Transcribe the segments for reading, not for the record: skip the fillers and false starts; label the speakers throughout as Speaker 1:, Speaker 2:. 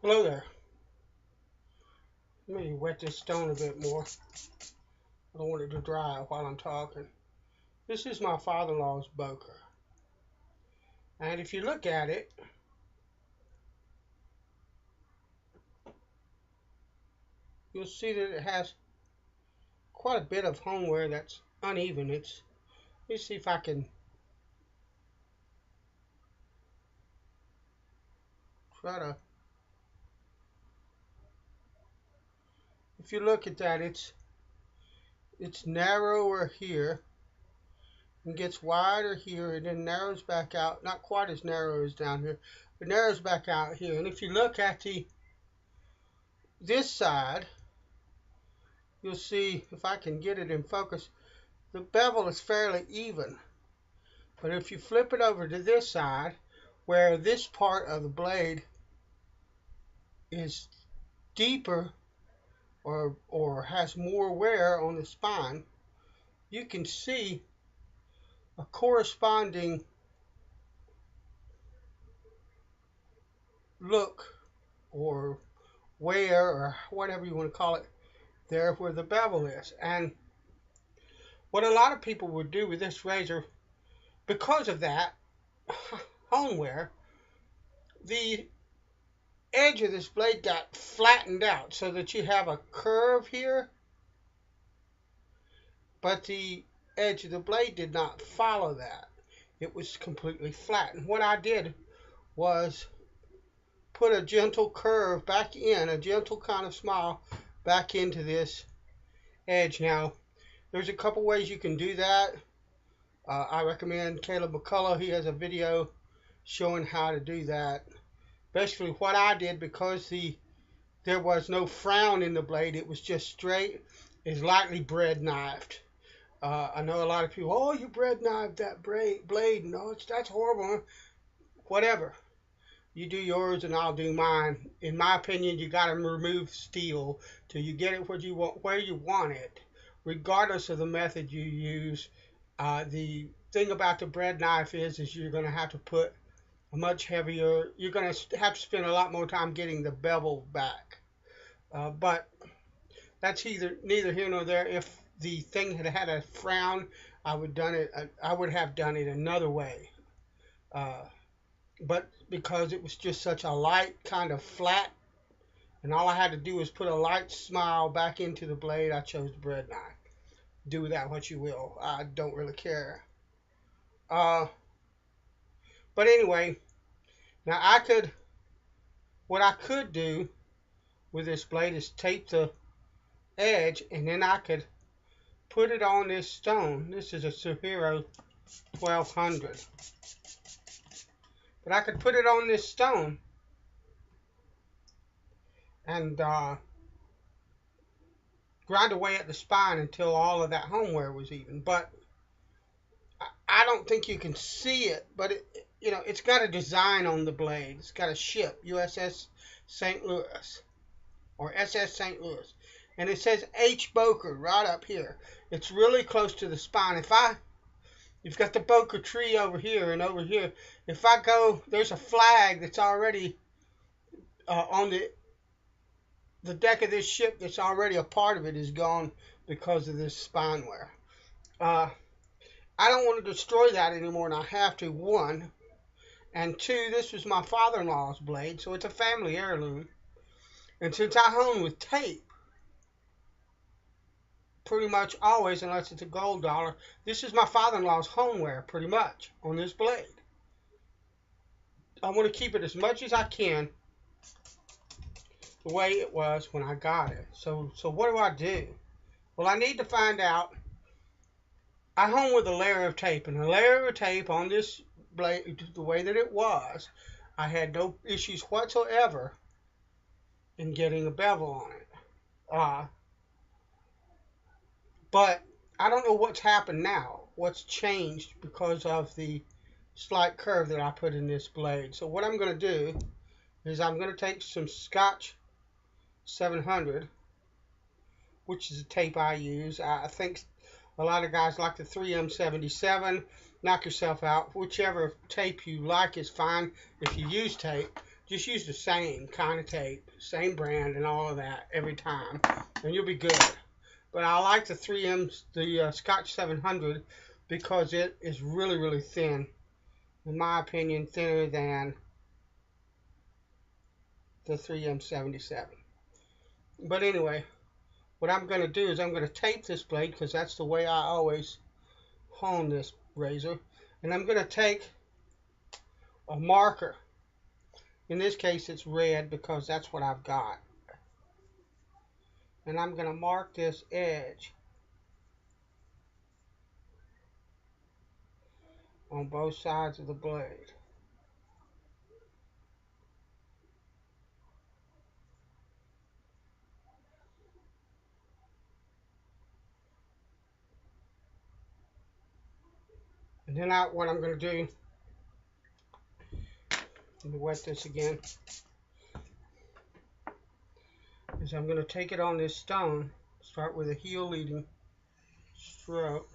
Speaker 1: Hello there. Let me wet this stone a bit more. I don't want it to dry while I'm talking. This is my father-in-law's boker. And if you look at it, you'll see that it has quite a bit of homeware that's uneven. Let me see if I can try to, if you look at that, it's narrower here and gets wider here and then narrows back out. Not quite as narrow as down here, but narrows back out here. And if you look at this side, you'll see, if I can get it in focus, the bevel is fairly even. But if you flip it over to this side, where this part of the blade is deeper or has more wear on the spine, you can see a corresponding look or wear or whatever you want to call it there where the bevel is. And what a lot of people would do with this razor, because of that hone wear, the edge of this blade got flattened out so that you have a curve here, but the edge of the blade did not follow that. It was completely flat. And what I did was put a gentle curve back in, a gentle kind of smile back into this edge. Now, there's a couple ways you can do that. I recommend Caleb McCullough. He has a video showing how to do that. Basically, what I did, because there was no frown in the blade, it was just straight, is lightly bread knifed. I know a lot of people, oh, you bread knifed that blade. No, that's horrible. Whatever. You do yours and I'll do mine. In my opinion, you got to remove steel till you get it where you want it, regardless of the method you use. The thing about the bread knife is you're going to have to put a much heavier, you're going to have to spend a lot more time getting the bevel back. But that's neither here nor there. If the thing had had a frown, I would have done it another way. But because it was just such a light kind of flat, and all I had to do was put a light smile back into the blade, I chose the bread knife. Do with that what you will. I don't really care. But anyway, now what I could do with this blade is tape the edge, and then I could put it on this stone. This is a Suhiro 1200. But I could put it on this stone and grind away at the spine until all of that homeware was even. But I don't think you can see it, but it's got a design on the blade. It's got a ship, USS St. Louis, or SS St. Louis. And it says H. Boker right up here. It's really close to the spine. You've got the Boker tree over here and over here. If I go, there's a flag that's already on the deck of this ship that's already a part of it is gone because of this spine wear. I don't want to destroy that anymore, and I have to, one. And two, this was my father-in-law's blade, so it's a family heirloom. And since I hone with tape, pretty much always, unless it's a gold dollar, this is my father-in-law's homeware, pretty much, on this blade. I want to keep it as much as I can the way it was when I got it. So what do? Well, I need to find out. I hone with a layer of tape, and a layer of tape on this blade, the way that it was, I had no issues whatsoever in getting a bevel on it. But I don't know what's happened now, what's changed because of the slight curve that I put in this blade. So what I'm going to do is I'm going to take some Scotch 700, which is the tape I use. I think a lot of guys like the 3M77. Knock yourself out. Whichever tape you like is fine if you use tape. Just use the same kind of tape, same brand and all of that every time, and you'll be good. But I like the 3M, the Scotch 700, because it is really, really thin. In my opinion, thinner than the 3M 77. But anyway, what I'm going to do is I'm going to tape this blade, because that's the way I always hone this razor. And I'm going to take a marker. In this case, it's red because that's what I've got. And I'm going to mark this edge on both sides of the blade. And then what I'm going to do, let me wet this again, is I'm going to take it on this stone, start with a heel leading stroke.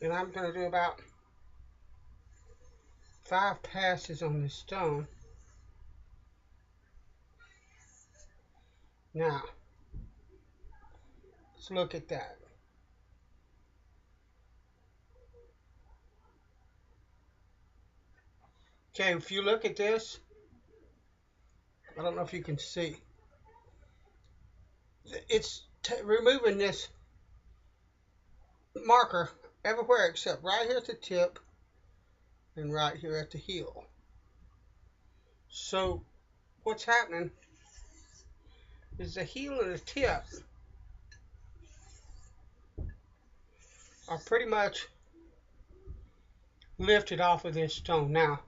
Speaker 1: And I'm going to do about 5 passes on this stone. Now, let's look at that. Okay, if you look at this, I don't know if you can see. It's removing this marker everywhere except right here at the tip and right here at the heel. So what's happening is the heel and the tip are pretty much lifted off of this stone. Now,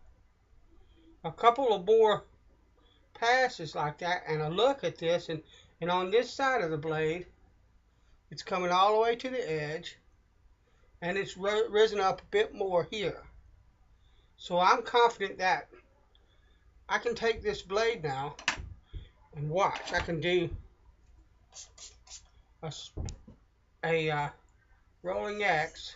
Speaker 1: a couple of more passes like that and a look at this, and on this side of the blade, it's coming all the way to the edge, and it's risen up a bit more here. So I'm confident that I can take this blade now and watch. I can do a rolling X,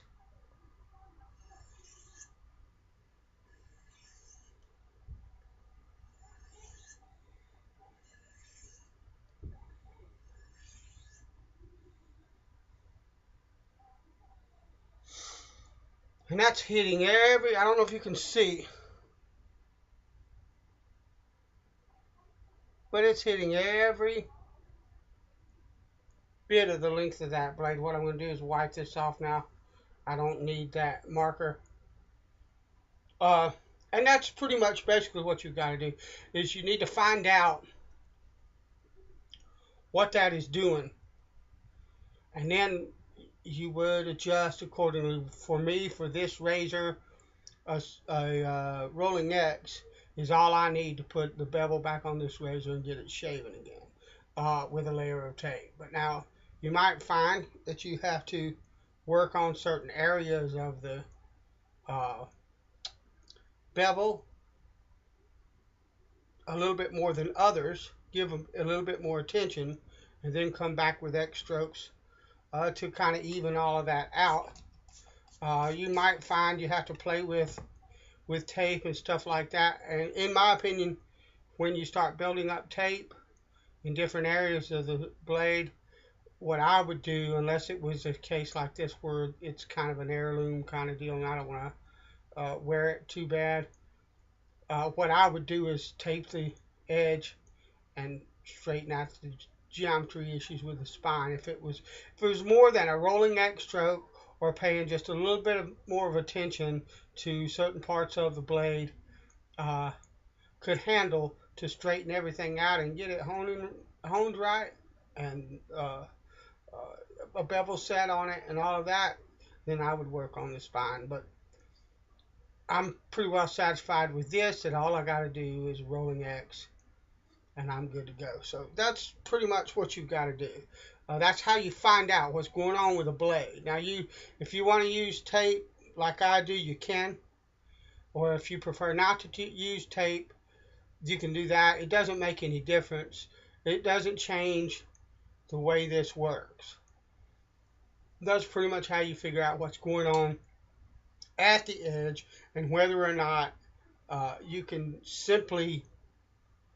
Speaker 1: and that's hitting every, I don't know if you can see, but it's hitting every bit of the length of that blade. What I'm going to do is wipe this off now. I don't need that marker. And that's pretty much basically what you've got to do, is you need to find out what that is doing, and then you would adjust accordingly. For me, for this razor, a rolling X is all I need to put the bevel back on this razor and get it shaven again with a layer of tape. But now you might find that you have to work on certain areas of the bevel a little bit more than others, give them a little bit more attention, and then come back with X strokes to kind of even all of that out. You might find you have to play with tape and stuff like that. And in my opinion, when you start building up tape in different areas of the blade, what I would do, unless it was a case like this where it's kind of an heirloom kind of deal and I don't want to wear it too bad, what I would do is tape the edge and straighten out the geometry issues with the spine. If it was more than a rolling X stroke or paying just a little bit more of attention to certain parts of the blade, could handle to straighten everything out and get it honed right, and a bevel set on it and all of that, then I would work on the spine. But I'm pretty well satisfied with this, that all I got to do is rolling X and I'm good to go. So that's pretty much what you've got to do. That's how you find out what's going on with a blade. Now, if you want to use tape like I do, you can. Or if you prefer not to use tape, You can do that. It doesn't make any difference. It doesn't change the way this works. That's pretty much how you figure out what's going on at the edge and whether or not you can simply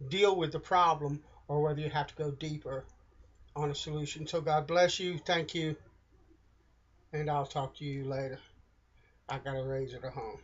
Speaker 1: deal with the problem or whether you have to go deeper on a solution. So God bless you. Thank you. And I'll talk to you later. I got a razor to home.